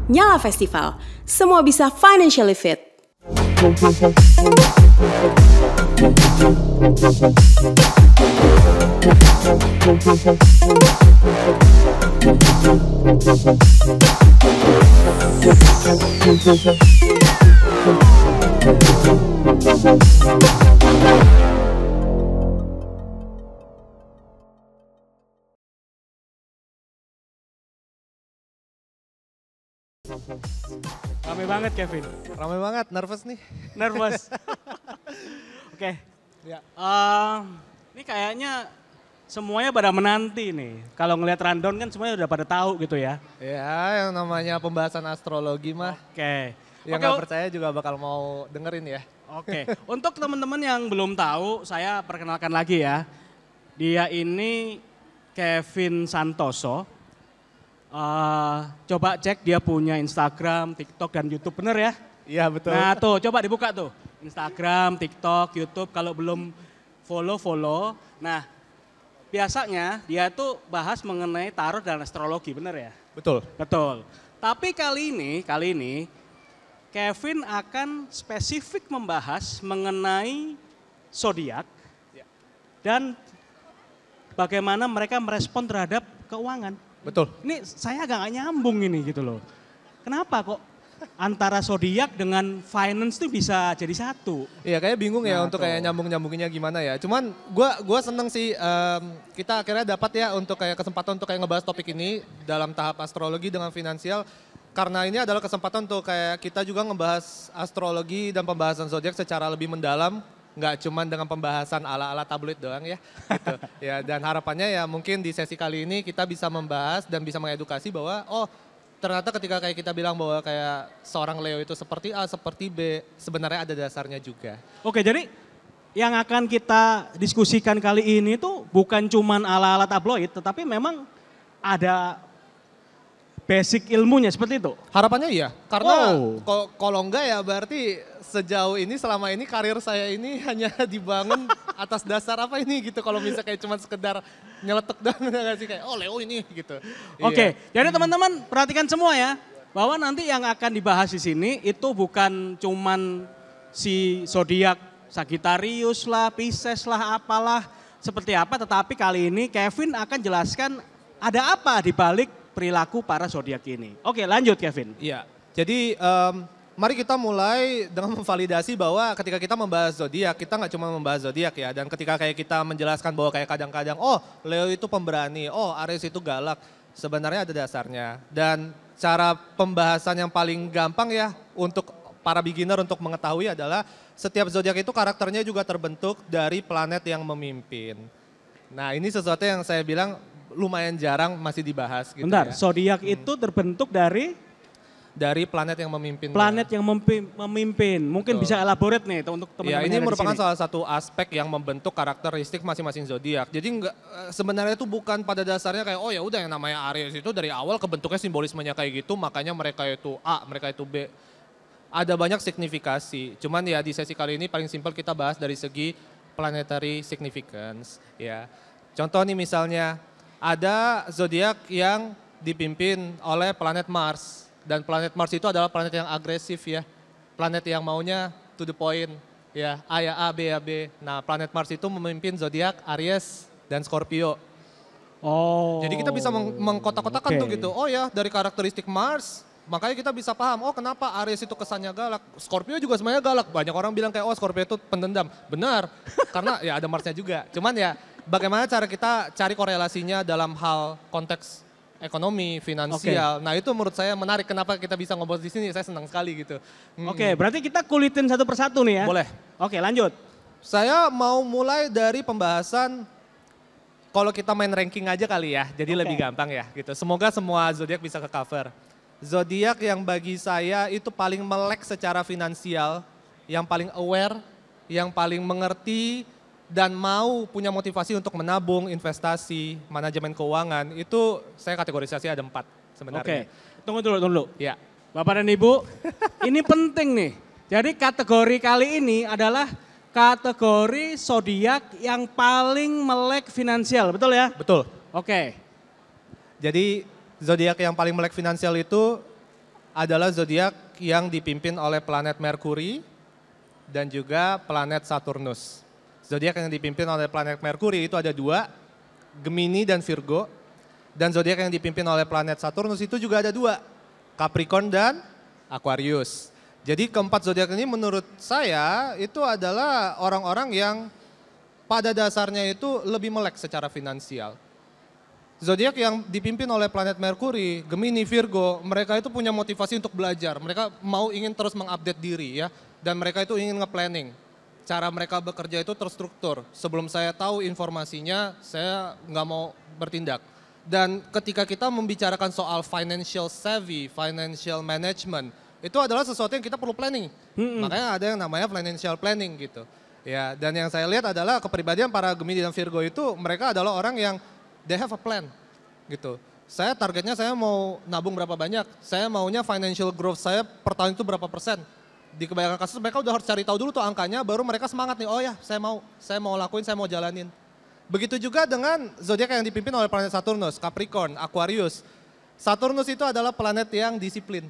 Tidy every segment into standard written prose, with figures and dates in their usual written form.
Nyala Festival. Semua bisa financially fit. Rame banget Kevin. Rame banget, nervous nih. Nervous. Oke. Ya. Ini kayaknya semuanya pada menanti nih. Kalau ngelihat rundown kan semuanya udah pada tahu gitu ya. Ya, yang namanya pembahasan astrologi mah. Oke. Yang nggak percaya juga bakal mau dengerin ya. Oke. Untuk teman-teman yang belum tahu, saya perkenalkan lagi ya. Dia ini Kevin Santoso. Coba cek dia punya Instagram, TikTok, dan YouTube, bener ya? Iya betul. Nah tuh coba dibuka tuh, Instagram, TikTok, YouTube, kalau belum follow. Nah biasanya dia tuh bahas mengenai tarot dan astrologi, bener ya? Betul. Betul. Tapi kali ini Kevin akan spesifik membahas mengenai zodiak dan bagaimana mereka merespon terhadap keuangan. Betul. Ini saya agak gak nyambung ini gitu loh. Kenapa kok antara zodiak dengan finance tuh bisa jadi satu? Iya kayak bingung ya Nah, untuk tuh. kayak nyambunginnya gimana ya. Cuman gua seneng sih kita akhirnya dapat ya untuk kayak kesempatan untuk kayak ngebahas topik ini dalam tahap astrologi dengan finansial. Karena ini adalah kesempatan untuk kayak kita juga ngebahas astrologi dan pembahasan zodiak secara lebih mendalam. Nggak cuma dengan pembahasan ala-ala tabloid doang ya. Gitu. Ya, dan harapannya ya mungkin di sesi kali ini kita bisa membahas dan bisa mengedukasi bahwa ternyata ketika kayak kita bilang bahwa kayak seorang Leo itu seperti A, seperti B, sebenarnya ada dasarnya juga. Oke, jadi yang akan kita diskusikan kali ini tuh bukan cuman ala-ala tabloid, tetapi memang ada basic ilmunya seperti itu. Harapannya iya, karena kalau enggak ya berarti sejauh ini selama ini karir saya ini hanya dibangun atas dasar apa ini gitu. Kalau misalnya kayak cuma sekedar nyeletuk doang nggak sih kayak Leo ini gitu. Oke, jadi teman-teman perhatikan semua ya, bahwa nanti yang akan dibahas di sini itu bukan cuman si zodiak Sagittarius lah, Pisces lah, apalah seperti apa, tetapi kali ini Kevin akan jelaskan ada apa di balik perilaku para zodiak ini. Oke, lanjut Kevin. Iya. Jadi mari kita mulai dengan memvalidasi bahwa ketika kita membahas zodiak, kita nggak cuma membahas zodiak ya. Dan ketika kayak kita menjelaskan bahwa kayak kadang-kadang, Leo itu pemberani, Aries itu galak. Sebenarnya ada dasarnya. Dan cara pembahasan yang paling gampang ya untuk para beginner untuk mengetahui adalah setiap zodiak itu karakternya juga terbentuk dari planet yang memimpin. Nah ini sesuatu yang saya bilang lumayan jarang masih dibahas gitu. Bentar, ya. zodiak itu terbentuk dari planet yang memimpin. planet yang memimpin. Mungkin bisa elaborate nih untuk teman-teman Ya, ini yang ada di merupakan sini. salah satu aspek yang membentuk karakteristik masing-masing zodiak. Jadi sebenarnya itu bukan pada dasarnya kayak ya udah yang namanya Aries itu dari awal kebentuknya simbolismenya kayak gitu, makanya mereka itu A, mereka itu B. Ada banyak signifikasi. Cuman ya di sesi kali ini paling simpel kita bahas dari segi planetary significance ya. Contoh nih misalnya ada zodiak yang dipimpin oleh planet Mars. Dan planet Mars itu adalah planet yang agresif ya. Planet yang maunya to the point ya. A ya A, B ya B. Nah planet Mars itu memimpin zodiak Aries dan Scorpio. Jadi kita bisa mengkotak-kotakan tuh gitu. Dari karakteristik Mars, makanya kita bisa paham, kenapa Aries itu kesannya galak. Scorpio juga sebenarnya galak. Banyak orang bilang kayak, Scorpio itu pendendam. Benar, karena ya ada Marsnya juga. Cuman ya bagaimana cara kita cari korelasinya dalam hal konteks ekonomi, finansial. Nah itu menurut saya menarik kenapa kita bisa ngobrol di sini, saya senang sekali gitu. Oke, berarti kita kulitin satu persatu nih ya. Boleh. Oke, lanjut. Saya mau mulai dari pembahasan, kalau kita main ranking aja kali ya, jadi lebih gampang ya gitu. Semoga semua zodiak bisa ke cover. Zodiak yang bagi saya itu paling melek secara finansial, yang paling aware, yang paling mengerti, dan mau punya motivasi untuk menabung, investasi, manajemen keuangan, itu saya kategorisasi ada 4 sebenarnya. Oke, tunggu dulu. Ya. Bapak dan Ibu, ini penting nih. Jadi kategori kali ini adalah kategori zodiak yang paling melek finansial, betul ya? Betul. Oke. Jadi zodiak yang paling melek finansial itu adalah zodiak yang dipimpin oleh planet Merkuri dan juga planet Saturnus. Zodiak yang dipimpin oleh planet Merkuri itu ada 2, Gemini dan Virgo. Dan zodiak yang dipimpin oleh planet Saturnus itu juga ada 2, Capricorn dan Aquarius. Jadi keempat zodiak ini menurut saya itu adalah orang-orang yang pada dasarnya itu lebih melek secara finansial. Zodiak yang dipimpin oleh planet Merkuri, Gemini, Virgo, mereka itu punya motivasi untuk belajar. Mereka mau ingin terus mengupdate diri ya, dan mereka itu ingin nge-planning. Cara mereka bekerja itu terstruktur. Sebelum saya tahu informasinya, saya nggak mau bertindak. Dan ketika kita membicarakan soal financial savvy, financial management, itu adalah sesuatu yang kita perlu planning. Makanya ada yang namanya financial planning gitu. Ya, dan yang saya lihat adalah kepribadian para Gemini dan Virgo itu mereka adalah orang yang they have a plan gitu. Saya targetnya saya mau nabung berapa banyak, saya maunya financial growth saya per tahun itu berapa persen. Di kebanyakan kasus mereka udah harus cari tahu dulu tuh angkanya, baru mereka semangat nih, oh ya saya mau lakuin, saya mau jalanin. Begitu juga dengan zodiak yang dipimpin oleh planet Saturnus, Capricorn, Aquarius. Saturnus itu adalah planet yang disiplin.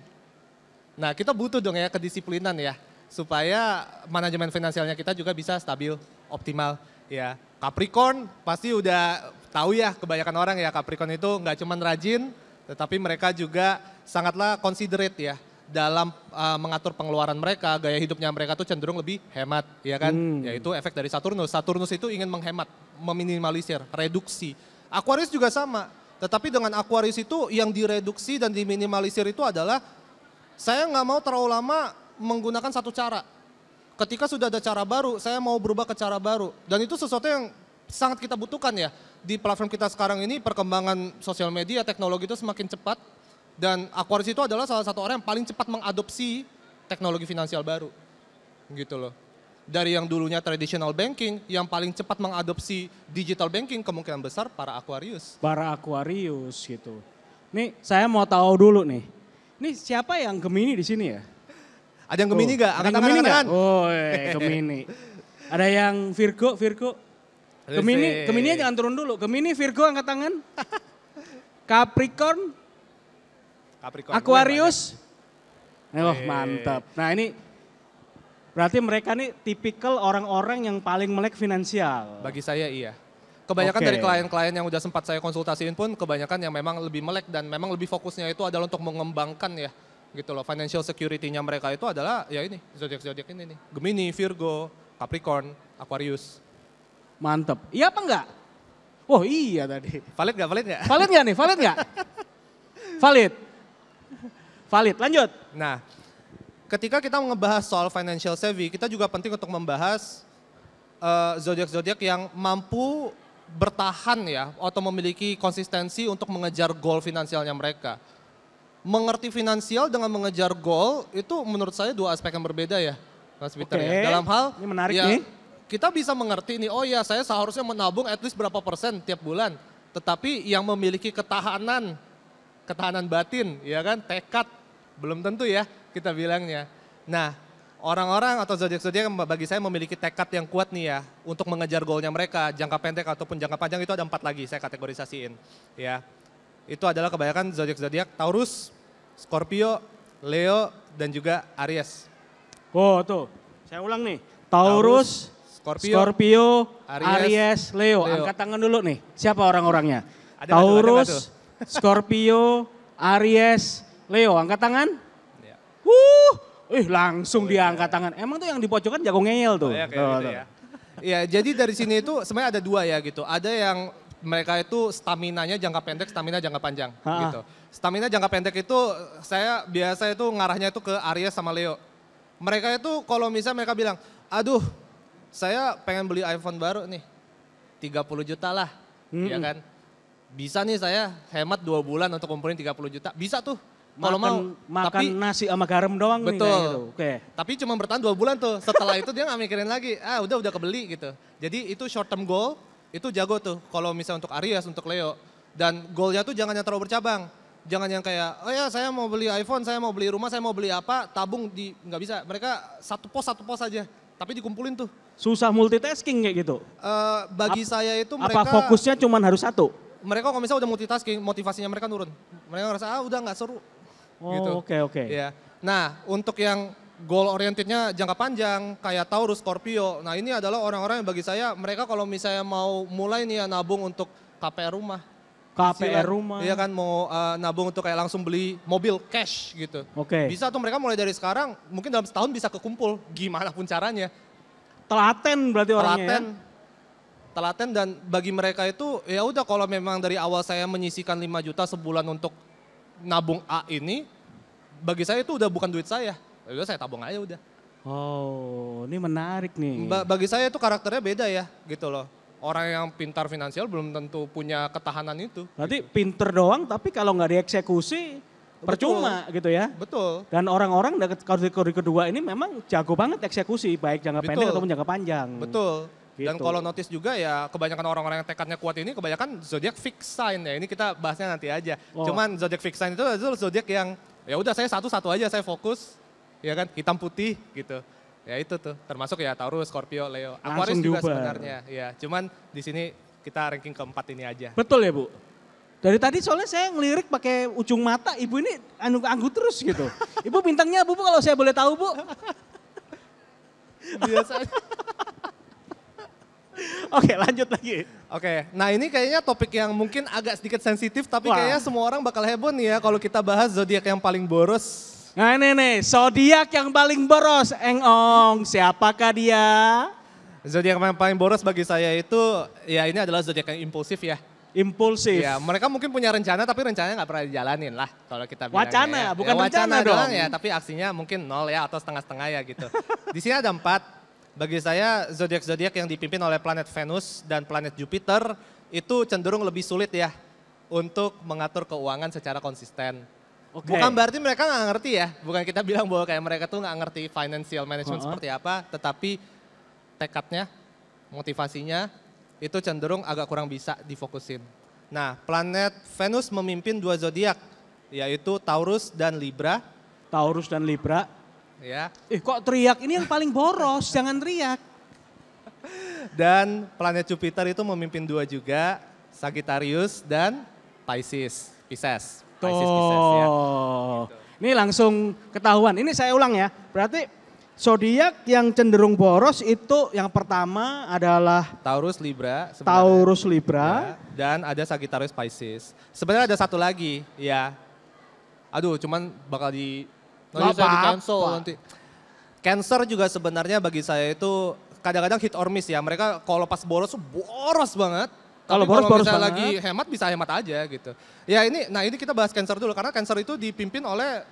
Nah kita butuh dong ya kedisiplinan ya, supaya manajemen finansialnya kita juga bisa stabil, optimal ya. Capricorn pasti udah tahu ya kebanyakan orang ya, Capricorn itu nggak cuma rajin, tetapi mereka juga sangatlah considerate ya dalam mengatur pengeluaran mereka, gaya hidupnya mereka tuh cenderung lebih hemat ya kan, yaitu efek dari Saturnus. Saturnus itu ingin menghemat, meminimalisir, reduksi. Aquarius juga sama, tetapi dengan Aquarius itu yang direduksi dan diminimalisir itu adalah saya nggak mau terlalu lama menggunakan satu cara. Ketika sudah ada cara baru, saya mau berubah ke cara baru. Dan itu sesuatu yang sangat kita butuhkan ya. Di platform kita sekarang ini perkembangan sosial media, teknologi itu semakin cepat. Dan Aquarius itu adalah salah satu orang yang paling cepat mengadopsi teknologi finansial baru. Gitu loh. Dari yang dulunya traditional banking, yang paling cepat mengadopsi digital banking kemungkinan besar para Aquarius. Para Aquarius gitu. Nih saya mau tahu dulu nih. Ini siapa yang Gemini di sini ya? Ada yang Gemini nggak? Ada yang Gemini nggak? Oh, Gemini. Ada yang Virgo? Gemini jangan turun dulu. Gemini, Virgo angkat tangan. Capricorn. Aquarius. Oh mantap. Nah ini berarti mereka nih tipikal orang-orang yang paling melek finansial. Bagi saya iya. Kebanyakan dari klien-klien yang udah sempat saya konsultasiin pun kebanyakan yang memang lebih melek dan memang lebih fokusnya itu adalah untuk mengembangkan ya. Gitu loh, financial security-nya mereka itu adalah ya ini, zodiak-zodiak ini nih. Gemini, Virgo, Capricorn, Aquarius. Mantap. Iya apa enggak? Oh iya tadi. Valid nggak? Valid nggak nih? Valid, lanjut. Nah, ketika kita ngebahas soal financial savvy, kita juga penting untuk membahas zodiak-zodiak yang mampu bertahan ya, atau memiliki konsistensi untuk mengejar goal finansialnya mereka. Mengerti finansial dengan mengejar goal itu menurut saya dua aspek yang berbeda ya, Mas Peter ya. Dalam hal ini menarik ya, nih. Kita bisa mengerti nih, oh ya saya seharusnya menabung at least berapa persen tiap bulan. Tetapi yang memiliki ketahanan batin ya kan, tekad, belum tentu ya kita bilangnya. Nah orang-orang atau zodiak-zodiak yang bagi saya memiliki tekad yang kuat nih ya untuk mengejar goalnya mereka, jangka pendek ataupun jangka panjang itu ada 4 lagi saya kategorisasiin ya. Itu adalah kebanyakan zodiak-zodiak Taurus, Scorpio, Leo, dan juga Aries. Oh tuh, saya ulang nih. Taurus, Scorpio, Aries, Leo. Angkat tangan dulu nih, siapa orang-orangnya? Taurus, Scorpio, Aries, Leo. Angkat tangan. Ya. Langsung dia angkat tangan. Emang tuh yang di pojokan jago ngeyel tuh. Ya, gitu ya. Ya, jadi dari sini itu sebenarnya ada 2 ya gitu. Ada yang mereka itu staminanya jangka pendek, stamina jangka panjang gitu. Stamina jangka pendek itu saya biasa itu ngarahnya itu ke Aries sama Leo. Mereka itu kalau misalnya mereka bilang, aduh saya pengen beli iPhone baru nih, 30 juta lah, ya kan. Bisa nih saya hemat 2 bulan untuk kumpulin 30 juta, bisa tuh. Kalau mau makan nasi sama garam doang betul. Nih gitu. Oke. Tapi cuma bertahan 2 bulan tuh, setelah itu dia gak mikirin lagi, udah kebeli gitu. Jadi itu short term goal. Itu jago tuh kalau misalnya untuk Aries, untuk Leo. Dan goalnya tuh jangan yang terlalu bercabang. Jangan yang kayak, oh ya saya mau beli iPhone, saya mau beli rumah, saya mau beli apa, tabung nggak bisa. Mereka satu pos aja, tapi dikumpulin tuh. Susah multitasking kayak gitu? Bagi saya itu mereka. Apa fokusnya cuma harus satu? Mereka kalau misalnya udah multitasking, motivasinya mereka turun. Mereka ngerasa, udah nggak seru. gitu. Oke. Ya. Nah, untuk yang goal orientednya jangka panjang kayak Taurus, Scorpio. Nah, ini adalah orang-orang yang bagi saya mereka kalau misalnya mau mulai nih ya nabung untuk KPR rumah. KPR rumah. Iya kan mau nabung untuk kayak langsung beli mobil cash gitu. Oke. Bisa tuh mereka mulai dari sekarang, mungkin dalam setahun bisa kekumpul gimana pun caranya. Telaten berarti orangnya ya? Telaten dan bagi mereka itu ya udah kalau memang dari awal saya menyisihkan 5 juta sebulan untuk nabung A ini, bagi saya itu udah bukan duit saya. Ya udah saya tabung aja udah. Oh, ini menarik nih. Bagi saya itu karakternya beda ya gitu loh. Orang yang pintar finansial belum tentu punya ketahanan itu. Berarti pinter doang tapi kalau nggak dieksekusi percuma gitu ya. Betul. Dan orang-orang kategori kedua ini memang jago banget eksekusi baik jangka pendek ataupun jangka panjang. Betul. Dan Gitu. kalau notice juga ya kebanyakan orang-orang yang tekadnya kuat ini kebanyakan zodiak fixed sign ya. Ini kita bahasnya nanti aja. Oh. Cuman zodiak fixed sign itu adalah zodiak yang ya udah saya satu-satu aja saya fokus. Ya kan hitam putih gitu. Ya itu tuh termasuk ya Taurus, Scorpio, Leo. Aquarius juga sebenarnya. Ya, cuman di sini kita ranking keempat ini aja. Betul ya Bu? Dari tadi soalnya saya ngelirik pakai ujung mata, ibu ini angguk-angguk terus gitu. Ibu bintangnya Bu kalau saya boleh tahu Bu? Biasa. Oke lanjut lagi. Oke, nah ini kayaknya topik yang mungkin agak sedikit sensitif tapi Wah. kayaknya semua orang bakal heboh nih ya kalau kita bahas zodiak yang paling boros. Nah ini nih, zodiak yang paling boros, Engong, siapakah dia? Zodiak yang paling boros bagi saya itu ya ini adalah zodiak yang impulsif ya. Impulsif. Ya, mereka mungkin punya rencana tapi rencananya nggak pernah dijalanin lah kalau kita bilang. Wacana, ya. bukan ya, wacana rencana doang dong. ya, tapi aksinya mungkin 0 ya atau setengah-setengah ya gitu. Di sini ada 4. Bagi saya zodiak-zodiak yang dipimpin oleh planet Venus dan planet Jupiter itu cenderung lebih sulit ya untuk mengatur keuangan secara konsisten. Oke. Bukan berarti mereka nggak ngerti ya, bukan kita bilang bahwa kayak mereka tuh nggak ngerti financial management seperti apa, tetapi tekadnya, motivasinya itu cenderung agak kurang bisa difokusin. Nah, planet Venus memimpin 2 zodiak, yaitu Taurus dan Libra. Taurus dan Libra. Ya, Kok teriak? Ini yang paling boros, jangan teriak. dan planet Jupiter itu memimpin 2 juga, Sagittarius dan Pisces. Pisces ya. Ini langsung ketahuan. Ini saya ulang ya. Berarti zodiak yang cenderung boros itu yang pertama adalah Taurus Libra. sebenarnya. Taurus Libra. Ya, dan ada Sagittarius Pisces. Sebenarnya ada satu lagi, ya. Aduh, cuman bakal Nggak saya di cancel apa-apa. nanti. Cancer juga sebenarnya bagi saya itu kadang-kadang hit or miss ya. Mereka kalau pas boros tuh boros banget. Kalau Tapi boros, kalau boros misalnya banget. lagi hemat bisa hemat aja gitu. Ya ini kita bahas Cancer dulu karena Cancer itu dipimpin oleh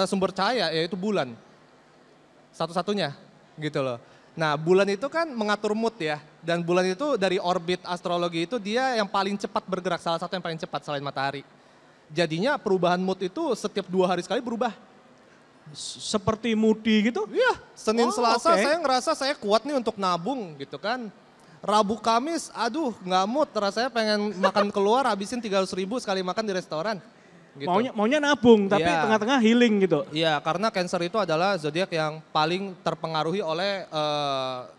sumber cahaya yaitu bulan. Satu-satunya gitu loh. Nah bulan itu kan mengatur mood ya. Dan bulan itu dari orbit astrologi itu dia yang paling cepat bergerak. Salah satu yang paling cepat selain matahari. Jadinya perubahan mood itu setiap 2 hari sekali berubah. Seperti Moody gitu. Iya, Senin Selasa oke. saya ngerasa saya kuat nih untuk nabung gitu kan. Rabu Kamis, aduh nggak mood, rasanya pengen makan keluar habisin 300.000 sekali makan di restoran. Gitu. Maunya nabung tapi Iya. tengah-tengah healing gitu. Iya, karena Cancer itu adalah zodiak yang paling terpengaruhi oleh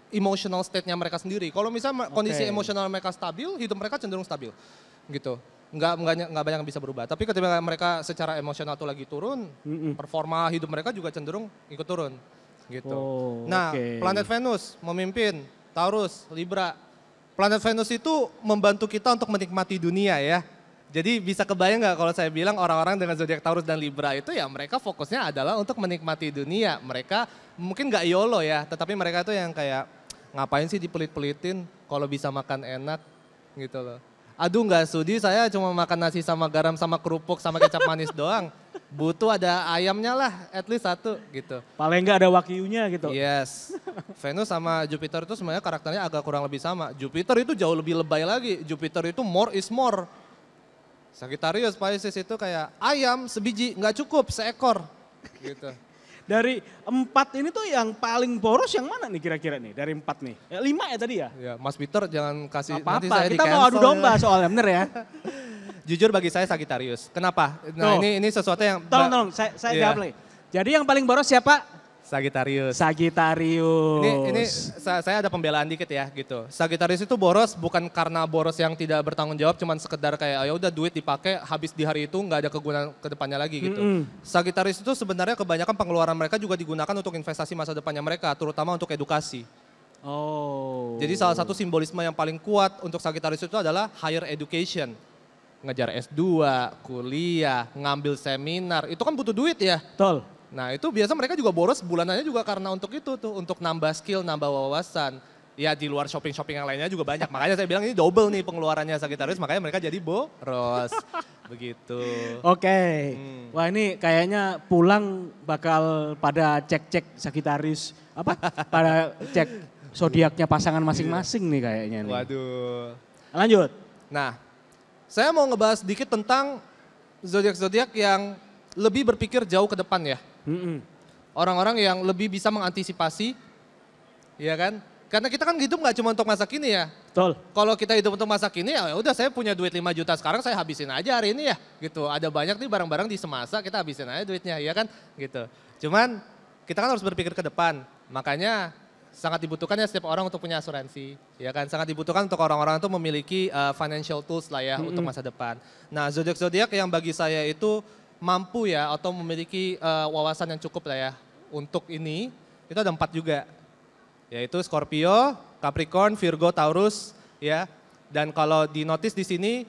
emotional state-nya mereka sendiri. Kalau misalnya kondisi emosional mereka stabil, hidup mereka cenderung stabil. Gitu. Nggak banyak yang bisa berubah. Tapi ketika mereka secara emosional tuh lagi turun, performa hidup mereka juga cenderung ikut turun. Gitu. Oh, Nah, oke. planet Venus memimpin Taurus, Libra. Planet Venus itu membantu kita untuk menikmati dunia ya. Jadi bisa kebayang nggak kalau saya bilang orang-orang dengan zodiak Taurus dan Libra itu ya mereka fokusnya adalah untuk menikmati dunia. Mereka mungkin nggak YOLO ya, tetapi mereka tuh yang kayak ngapain sih dipelit-pelitin kalau bisa makan enak gitu loh. Aduh nggak sudi saya cuma makan nasi sama garam sama kerupuk sama kecap manis doang. Butuh ada ayamnya lah, at least 1 gitu. Paling nggak ada wakyunya gitu. Yes, Venus sama Jupiter itu sebenarnya karakternya agak kurang lebih sama. Jupiter itu jauh lebih lebay lagi, Jupiter itu more is more. Sagittarius, Pisces itu kayak ayam sebiji, nggak cukup, seekor. Gitu. Dari 4 ini tuh yang paling boros yang mana nih kira-kira nih? Dari 4 nih. 5 ya tadi ya? Ya, Mas Peter jangan kasih, nanti Apa-apa, saya kita mau di-cancel adu domba ya. soalnya bener ya. Jujur bagi saya Sagittarius. Kenapa? Nah Tuh. ini sesuatu yang... Tolong, saya Iya. jawab lagi. Jadi yang paling boros siapa? Sagittarius. Ini saya ada pembelaan dikit ya gitu. Sagittarius itu boros bukan karena boros yang tidak bertanggung jawab, cuman sekedar kayak ya udah duit dipakai habis di hari itu nggak ada kegunaan kedepannya lagi gitu. Sagittarius itu sebenarnya kebanyakan pengeluaran mereka juga digunakan untuk investasi masa depannya mereka, terutama untuk edukasi. Oh. Jadi salah satu simbolisme yang paling kuat untuk Sagittarius itu adalah higher education. Ngejar S2, kuliah, ngambil seminar, itu kan butuh duit ya. Betul. Nah itu biasa mereka juga boros bulanannya juga karena untuk itu tuh, untuk nambah skill, nambah wawasan. Ya di luar shopping-shopping yang lainnya juga banyak, makanya saya bilang ini double nih pengeluarannya Sagittarius, makanya mereka jadi boros. Begitu. Oke. Wah ini kayaknya pulang bakal pada cek-cek Sagittarius, pada cek zodiaknya pasangan masing-masing nih kayaknya nih. Waduh. Lanjut. Nah, saya mau ngebahas sedikit tentang zodiak-zodiak yang lebih berpikir jauh ke depan ya. Orang-orang yang lebih bisa mengantisipasi, ya kan? Karena kita kan hidup nggak cuma untuk masa kini ya. Betul. Kalau kita hidup untuk masa kini ya udah saya punya duit 5 juta sekarang saya habisin aja hari ini ya. Gitu. Ada banyak nih barang-barang di semasa kita habisin aja duitnya ya kan. Gitu. Cuman kita kan harus berpikir ke depan. Makanya sangat dibutuhkan ya setiap orang untuk punya asuransi. Ya kan. Sangat dibutuhkan untuk orang-orang itu memiliki financial tools lah ya untuk masa depan. Nah zodiak-zodiak yang bagi saya itu mampu ya atau memiliki wawasan yang cukup lah ya untuk ini itu ada 4 juga, yaitu Scorpio, Capricorn, Virgo, Taurus ya. Dan kalau di notice di sini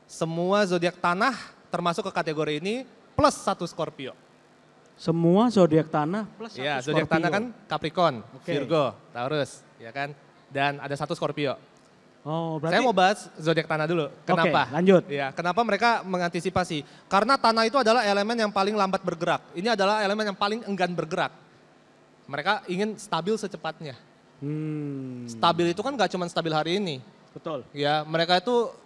semua zodiak tanah termasuk ke kategori ini plus 1 Scorpio. Semua zodiak tanah plus 1 Ya, Scorpio. zodiak tanah kan Capricorn, Oke. Virgo, Taurus ya kan. Dan ada 1 Scorpio. Oh, berarti Saya mau bahas zodiak tanah dulu. Kenapa? Oke, lanjut. Ya, kenapa mereka mengantisipasi? Karena tanah itu adalah elemen yang paling lambat bergerak. Ini adalah elemen yang paling enggan bergerak. Mereka ingin stabil secepatnya. Stabil itu kan gak cuma stabil hari ini. Betul. Ya, mereka itu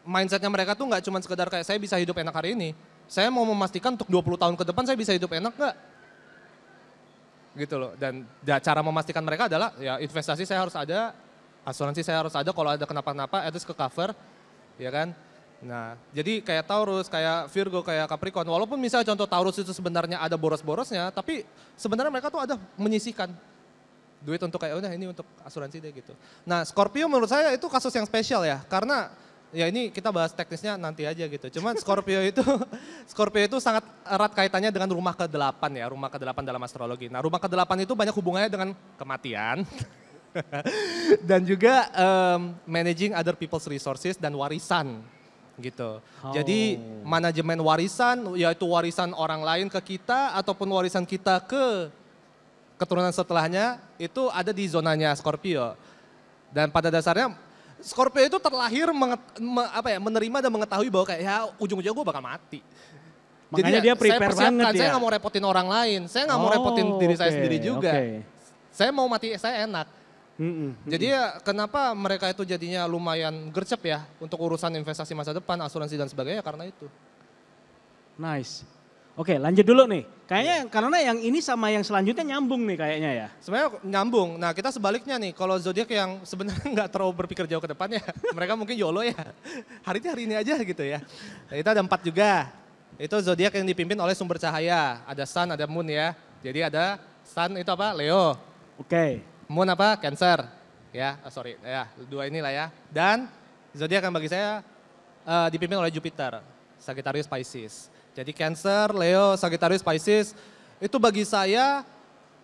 mindsetnya mereka tuh nggak cuma sekedar kayak saya bisa hidup enak hari ini. Saya mau memastikan untuk 20 tahun ke depan saya bisa hidup enak nggak? Gitu loh. Dan cara memastikan mereka adalah ya investasi saya harus ada, asuransi saya harus ada, kalau ada kenapa-napa at least ke cover, ya kan. Nah jadi kayak Taurus, kayak Virgo, kayak Capricorn, walaupun misalnya contoh Taurus itu sebenarnya ada boros-borosnya, tapi sebenarnya mereka tuh ada menyisihkan duit untuk kayak udah ini untuk asuransi deh gitu. Nah Scorpio menurut saya itu kasus yang spesial ya, karena ya ini kita bahas teknisnya nanti aja gitu. Cuman Scorpio itu sangat erat kaitannya dengan rumah ke-8 ya, rumah ke-8 dalam astrologi. Nah rumah ke-8 itu banyak hubungannya dengan kematian. Dan juga managing other people's resources dan warisan gitu. Jadi manajemen warisan, yaitu warisan orang lain ke kita ataupun warisan kita ke keturunan setelahnya, itu ada di zonanya Scorpio. Dan pada dasarnya Scorpio itu terlahir menerima dan mengetahui bahwa kayak ya ujung-ujungnya gue bakal mati. Makanya jadi dia prepare banget saya ya. nggak mau repotin orang lain, saya nggak mau repotin diri saya sendiri juga. Saya mau mati saya enak. Jadi ya kenapa mereka itu jadinya lumayan gercep ya untuk urusan investasi masa depan, asuransi dan sebagainya karena itu. Nice. Oke lanjut dulu nih. Kayaknya karena yang ini sama yang selanjutnya nyambung nih kayaknya ya. Sebenarnya nyambung. Nah kita sebaliknya nih, kalau zodiak yang sebenarnya nggak terlalu berpikir jauh ke depannya, mereka mungkin YOLO ya. Hari ini aja gitu ya. Nah, itu ada 4 juga. Itu zodiak yang dipimpin oleh sumber cahaya. Ada Sun, ada Moon ya. Jadi ada Sun itu apa? Leo. Oke. Moon apa? Cancer. Ya, ya 2 inilah ya. Dan zodiak yang bagi saya dipimpin oleh Jupiter, Sagittarius, Pisces. Jadi Cancer, Leo, Sagittarius, Pisces itu bagi saya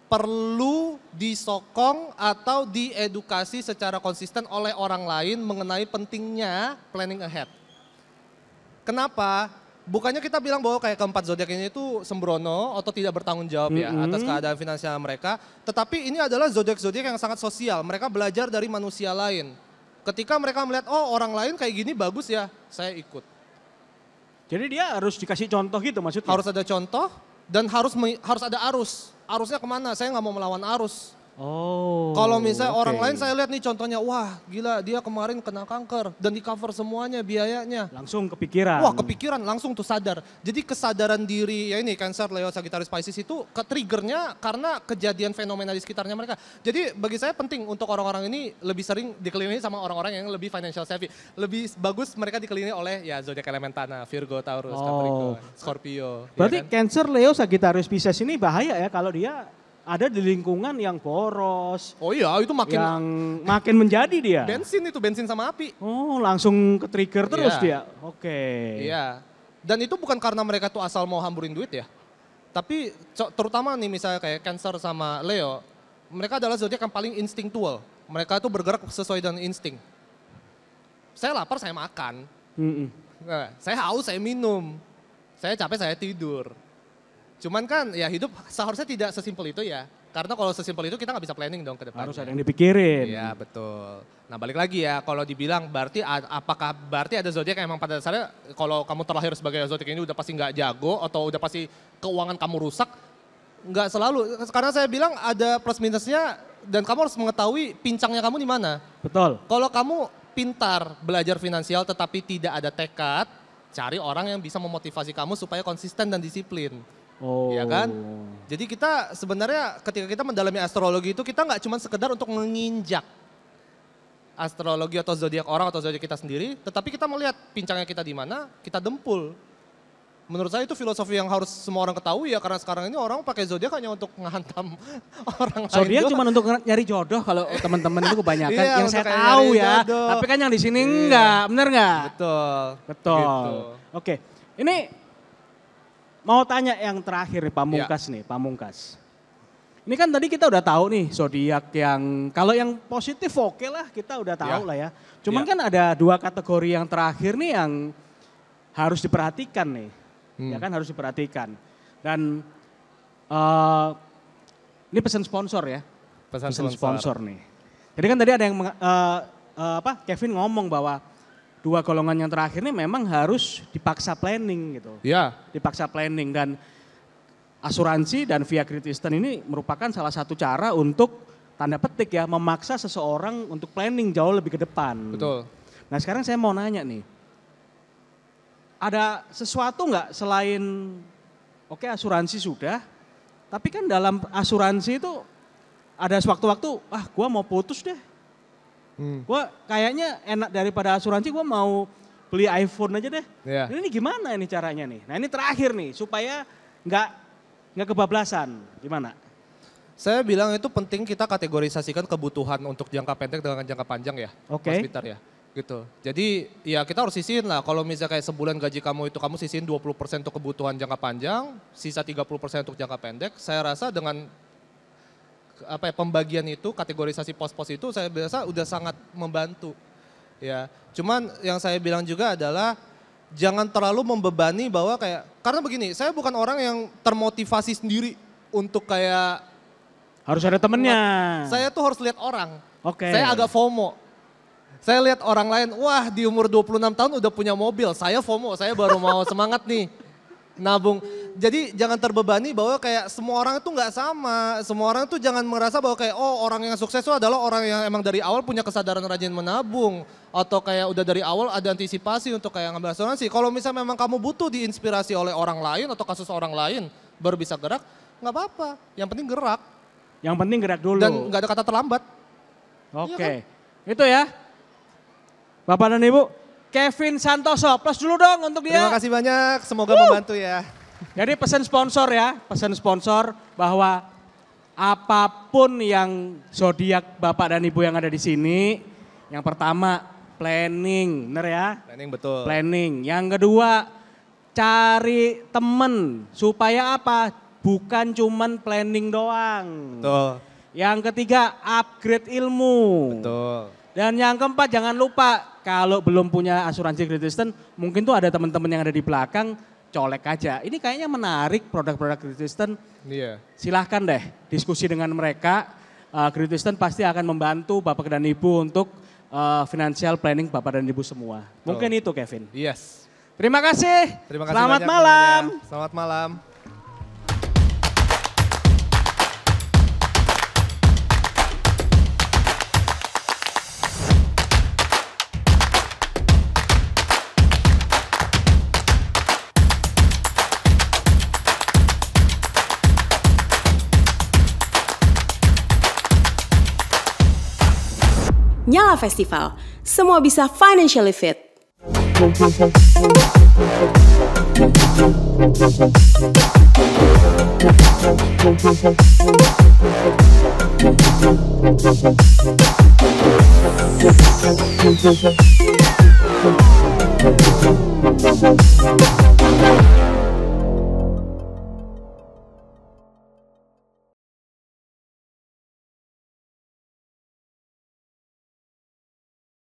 perlu disokong atau diedukasi secara konsisten oleh orang lain mengenai pentingnya planning ahead. Kenapa? Bukannya kita bilang bahwa kayak keempat zodiak ini itu sembrono atau tidak bertanggung jawab ya atas keadaan finansial mereka. Tetapi ini adalah zodiak-zodiak yang sangat sosial. Mereka belajar dari manusia lain. Ketika mereka melihat, oh orang lain kayak gini bagus ya, saya ikut. Jadi dia harus dikasih contoh gitu maksudnya? Harus ada contoh dan harus ada arus. Arusnya kemana? Saya nggak mau melawan arus. Oh. Kalau misalnya oke. orang lain saya lihat nih contohnya, wah gila dia kemarin kena kanker dan di cover semuanya biayanya. Langsung kepikiran. Wah kepikiran langsung tuh sadar. Jadi kesadaran diri ya ini Cancer, Leo, Sagittarius, Pisces itu ke-triggernya karena kejadian fenomena di sekitarnya mereka. Jadi bagi saya penting untuk orang-orang ini lebih sering dikelilingi sama orang-orang yang lebih financial savvy. Lebih bagus mereka dikelilingi oleh ya zodiak elemen tanah, Virgo, Taurus, Capricorn, Scorpio. Berarti ya kan? Cancer, Leo, Sagittarius, Pisces ini bahaya ya kalau dia ada di lingkungan yang boros. Oh iya itu makin yang makin menjadi dia. bensin sama api. Oh langsung ke trigger terus Iya. dia. Oke. Iya. Dan itu bukan karena mereka tuh asal mau hamburin duit ya. Tapi terutama nih misalnya kayak Cancer sama Leo, mereka adalah zodiak yang paling instinctual. Mereka tuh bergerak sesuai dengan insting. Saya lapar, saya makan. Mm-mm. Nah, saya haus, saya minum. Saya capek, saya tidur. Cuman kan ya hidup seharusnya tidak sesimpel itu ya. Karena kalau sesimpel itu kita nggak bisa planning dong ke depannya. Harus ada yang dipikirin. Iya betul. Nah balik lagi ya, kalau dibilang berarti apakah berarti ada zodiak yang emang pada dasarnya kalau kamu terlahir sebagai zodiak ini udah pasti nggak jago atau udah pasti keuangan kamu rusak? Nggak selalu. Karena saya bilang ada plus minusnya dan kamu harus mengetahui pincangnya kamu di mana. Betul. Kalau kamu pintar belajar finansial tetapi tidak ada tekad, cari orang yang bisa memotivasi kamu supaya konsisten dan disiplin. Oh. Iya kan? Jadi kita sebenarnya ketika kita mendalami astrologi itu kita nggak cuma sekedar untuk menginjak astrologi atau zodiak orang atau zodiak kita sendiri, tetapi kita melihat pincangnya kita di mana, kita dempul. Menurut saya itu filosofi yang harus semua orang ketahui ya, karena sekarang ini orang pakai zodiak hanya untuk menghantam orang lain. Zodiak doang. cuma untuk nyari jodoh kalau teman-teman itu kebanyakan. Iya, yang untuk saya kayak tahu nyari ya. jodoh. Tapi kan yang di sini enggak, bener enggak? Betul. Betul. Gitu. Oke, ini mau tanya yang terakhir nih, Pamungkas nih, Pamungkas. Ini kan tadi kita udah tahu nih zodiak yang kalau yang positif oke lah kita udah tahu lah ya. Cuman kan ada dua kategori yang terakhir nih yang harus diperhatikan nih. Ya kan harus diperhatikan. Dan ini pesan sponsor ya. Pesan sponsor nih. Jadi kan tadi ada yang Kevin ngomong bahwa dua golongan yang terakhir ini memang harus dipaksa planning gitu. Iya. Dipaksa planning dan asuransi dan via Great Eastern ini merupakan salah satu cara untuk tanda petik ya memaksa seseorang untuk planning jauh lebih ke depan. Betul. Nah sekarang saya mau nanya nih, ada sesuatu nggak selain oke asuransi sudah, tapi kan dalam asuransi itu ada sewaktu-waktu, gua mau putus deh. Gua kayaknya enak daripada asuransi, gua mau beli iPhone aja deh. Iya. Ini gimana ini caranya nih? Nah ini terakhir nih supaya nggak kebablasan, gimana? Saya bilang itu penting kita kategorisasikan kebutuhan untuk jangka pendek dengan jangka panjang ya. Oke. Mas Bitar ya. Gitu. Jadi ya kita harus sisihin lah. Kalau misalnya kayak sebulan gaji kamu itu kamu sisihin 20% untuk kebutuhan jangka panjang, sisa 30% untuk jangka pendek. Saya rasa dengan pembagian itu, kategorisasi pos-pos itu saya biasa udah sangat membantu. Ya. Cuman yang saya bilang juga adalah jangan terlalu membebani bahwa karena begini, saya bukan orang yang termotivasi sendiri untuk kayak Harus ada temennya. saya tuh harus lihat orang. Oke. Saya agak FOMO. Saya lihat orang lain, wah di umur 26 tahun udah punya mobil. Saya FOMO, saya baru mau semangat nih nabung. Jadi jangan terbebani bahwa kayak semua orang itu nggak sama. Semua orang tuh jangan merasa bahwa kayak orang yang sukses itu adalah orang yang emang dari awal punya kesadaran rajin menabung. Atau kayak udah dari awal ada antisipasi untuk kayak ngambil asuransi. Kalau misalnya memang kamu butuh diinspirasi oleh orang lain atau kasus orang lain baru bisa gerak, nggak apa-apa. Yang penting gerak. Yang penting gerak dulu. Dan nggak ada kata terlambat. Oke, Iya itu ya. Bapak dan Ibu, Kevin Santoso, plus dulu dong untuk dia. Terima kasih banyak, semoga membantu ya. Jadi pesan sponsor ya, pesan sponsor bahwa apapun yang zodiak Bapak dan Ibu yang ada di sini, yang pertama planning, bener ya? Planning betul. Planning. Yang kedua cari temen supaya apa? Bukan cuman planning doang. Betul. Yang ketiga upgrade ilmu. Betul. Dan yang keempat jangan lupa kalau belum punya asuransi Great Eastern mungkin tuh ada teman-teman yang ada di belakang colek aja. Ini kayaknya menarik produk-produk Great Eastern. Iya. Silahkan deh diskusi dengan mereka. Great Eastern pasti akan membantu Bapak dan Ibu untuk financial planning Bapak dan Ibu semua. Mungkin itu Kevin. Yes. Terima kasih. Terima kasih Selamat banyak malam. semuanya. Selamat malam. Kala Festival. Semua bisa financially fit.